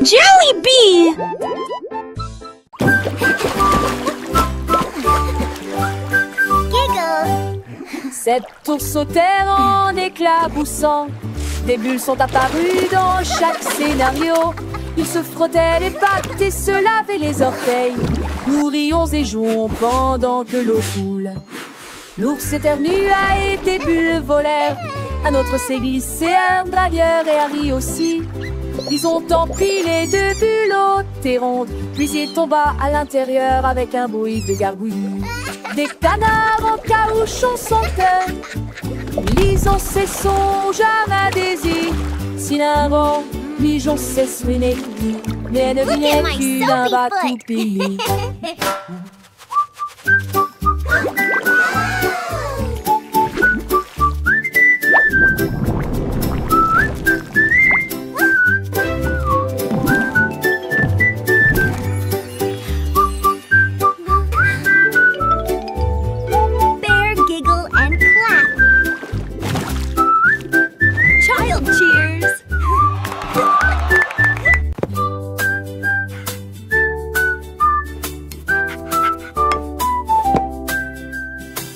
Jollibee! Giggle! Cet ours sautait en éclaboussant. Des bulles sont apparues dans chaque scénario. Il se frottait les pattes et se lavait les orteils. Nous rions et jouons pendant que l'eau coule. L'ours éternue et des bulles volèrent. Un autre s'est glissé, un dragueur et Harry aussi. Ils ont empilé deux bulles hautes et rondes. Puis il tomba à l'intérieur avec un bruit de gargouillis. Des canards en caoutchouc sautaient. Lisons ces songes à désir. Si l'un vent, pigeon s'essuie, mais ne vient qu'une batoupille. Bear giggle and clap. Child cheers.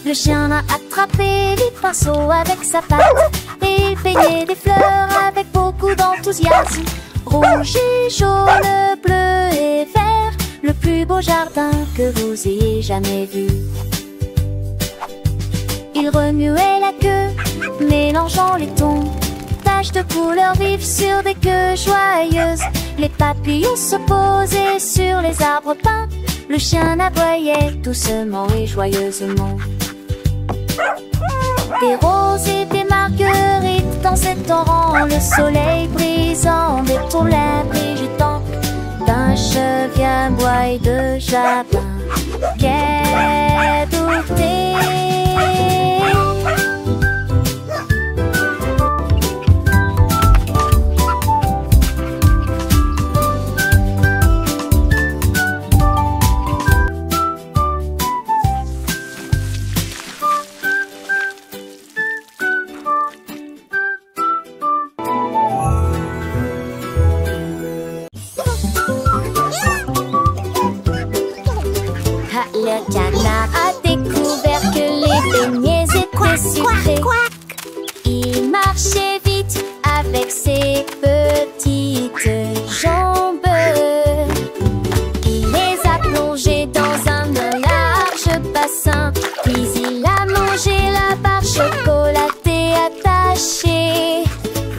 Le chien a attrapé les pinceaux avec sa patte et il peignait des fleurs avec beaucoup d'enthousiasme. Rouge et jaune, bleu et vert, le plus beau jardin que vous ayez jamais vu. Il remuait la queue, mélangeant les tons, taches de couleurs vives sur des queues joyeuses. Les papillons se posaient sur les arbres peints, le chien aboyait doucement et joyeusement. Des roses et des marguerites dans cet rang, le soleil brisant des tourlets brigitant d'un chevier bois et de jardin. Quai douté. Le canard a découvert que les beignets étaient sucrés. Il marchait vite avec ses petites jambes. Il les a plongés dans un large bassin. Puis il a mangé la barre chocolatée attachée.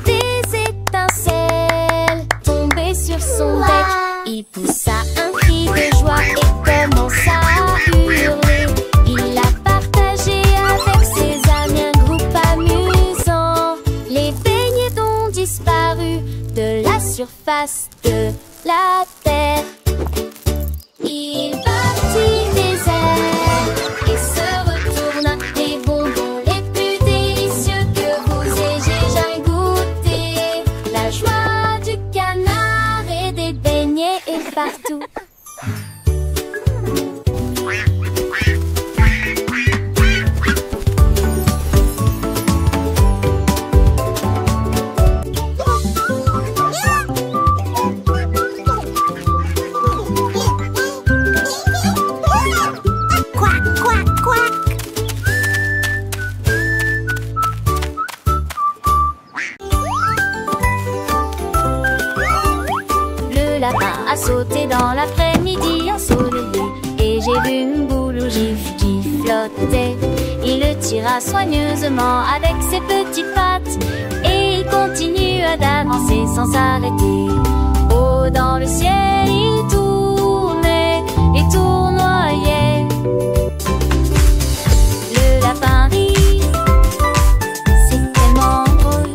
Des étincelles tombaient sur son bec. Il poussa un cri de joie et commença à hurler. Il a partagé avec ses amis un groupe amusant. Les beignets ont disparu de la surface de la terre. Il battit des ailes et se retourna. Les bonbons les plus délicieux que vous ayez jamais goûté. La joie du canard et des beignets est partout. Le lapin a sauté dans l'après-midi ensoleillé et j'ai vu une boule au gif qui flottait. Il le tira soigneusement avec ses petites pattes et il continue à danser sans s'arrêter. Haut dans le ciel, il tournait et tournoyait. Le lapin rit, c'est tellement drôle.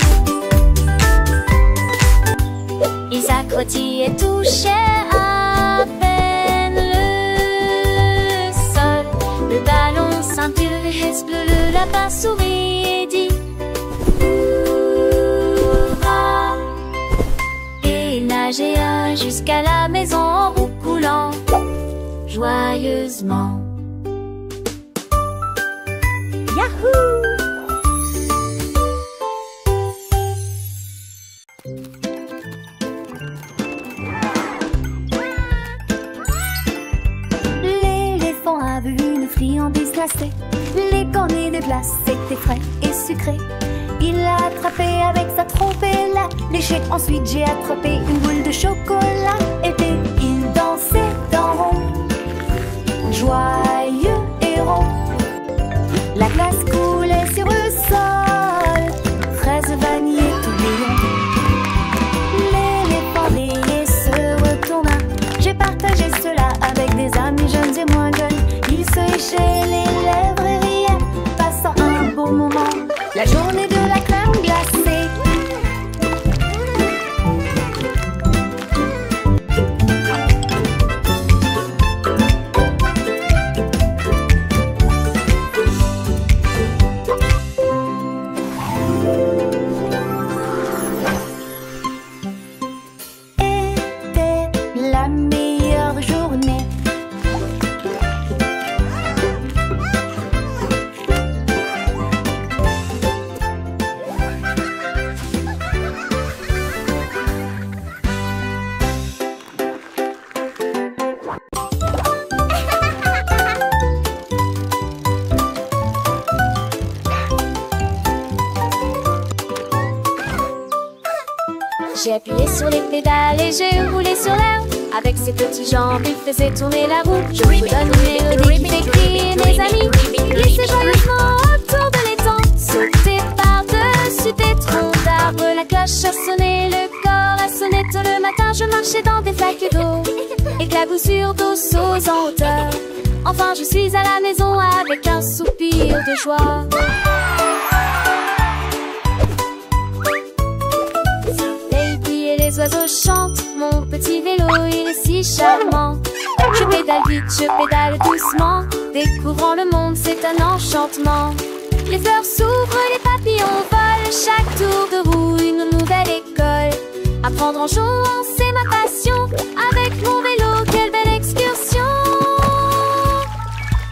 Il s'accrotit et touchait à peine le sol. Le ballon ceinture et bleu, le lapin sourit et dit hurrah. Et il nageait jusqu'à la maison en roucoulant joyeusement. Yahoo! glacé. Les cornets de glace étaient frais et sucrés. Il l'a attrapé avec sa trompe et l'a léché. Ensuite j'ai attrapé une boule de chocolat. Et puis il dansait dans rond, joyeux et rond. La glace coulait sur le sol, fraises, vanille et tourbillon. L'éléphant rayé se retourna. J'ai partagé cela avec des amis jeunes et moins jeunes. Ils se léchaient les lèvres et riaient, passant un beau moment. La journée de la crème glacée. Était la meilleure journée. J'ai appuyé sur les pédales et j'ai roulé sur l'herbe. Avec ses petites jambes, il faisait tourner la roue. Je vous donne une mélodie qui fait crier mes amis. Glissez joyeusement autour de l'étang. Sautez par-dessus des troncs d'arbres. La cloche a sonné, le corps a sonné. Tôt le matin, je marchais dans des flaques d'eau. Éclaboussures d'eau sauts en hauteur. Enfin, je suis à la maison avec un soupir de joie. Les oiseaux chantent, mon petit vélo il est si charmant. Je pédale vite, je pédale doucement. Découvrant le monde, c'est un enchantement. Les fleurs s'ouvrent, les papillons volent. Chaque tour de roue, une nouvelle école. Apprendre en jouant, c'est ma passion. Avec mon vélo, quelle belle excursion.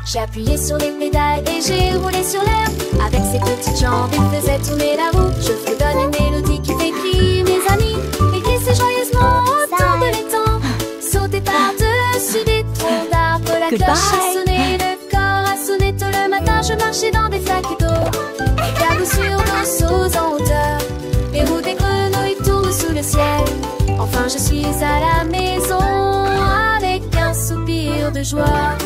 J'ai appuyé sur les pédales et j'ai roulé sur l'herbe. Avec ses petites jambes, il faisait tourner la roue. Je vous donne une mélodie qui fait crier mes amis. Glissez joyeusement autour de l'étang. Sautez par-dessus des troncs d'arbres. La cloche a sonné, le corps a sonné. Tôt le matin, je marchais dans des flaques d'eau. Éclaboussures d'eau sauts en hauteur. Les roues des grenouilles tournent sous le ciel. Enfin, je suis à la maison avec un soupir de joie.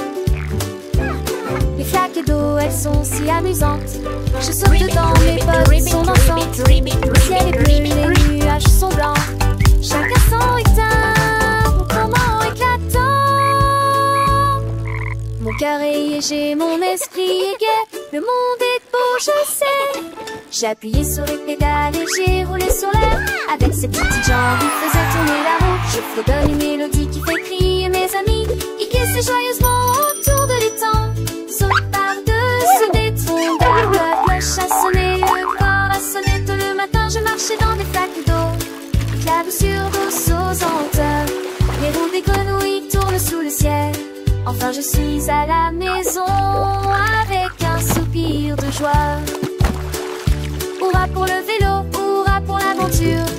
Les flaques d'eau, elles sont si amusantes. Je saute dedans, mes potes sont dansantes. Le ciel est bleu, les nuages sont blancs. Chacun son éteint, mon comment éclatant. Mon cœur est léger, mon esprit est gai. Le monde est beau, je sais. J'ai appuyé sur les pédales et j'ai roulé sur l'air. Avec ses petites jambes, il faisait tourner la roue. Je fredonne une mélodie qui fait crier mes amis. Il glissait joyeusement autour de l'étang. Saute par-dessus des troncs d'arbres. La cloche a sonné, le corps a sonné. Tôt le matin, je marchais dans des flaques d'eau. Éclaboussures d'eau sauts en hauteur. Les roues des grenouilles tournent sous le ciel. Enfin, je suis à la maison avec un soupir de joie. Hurrah pour le vélo, hurrah pour l'aventure.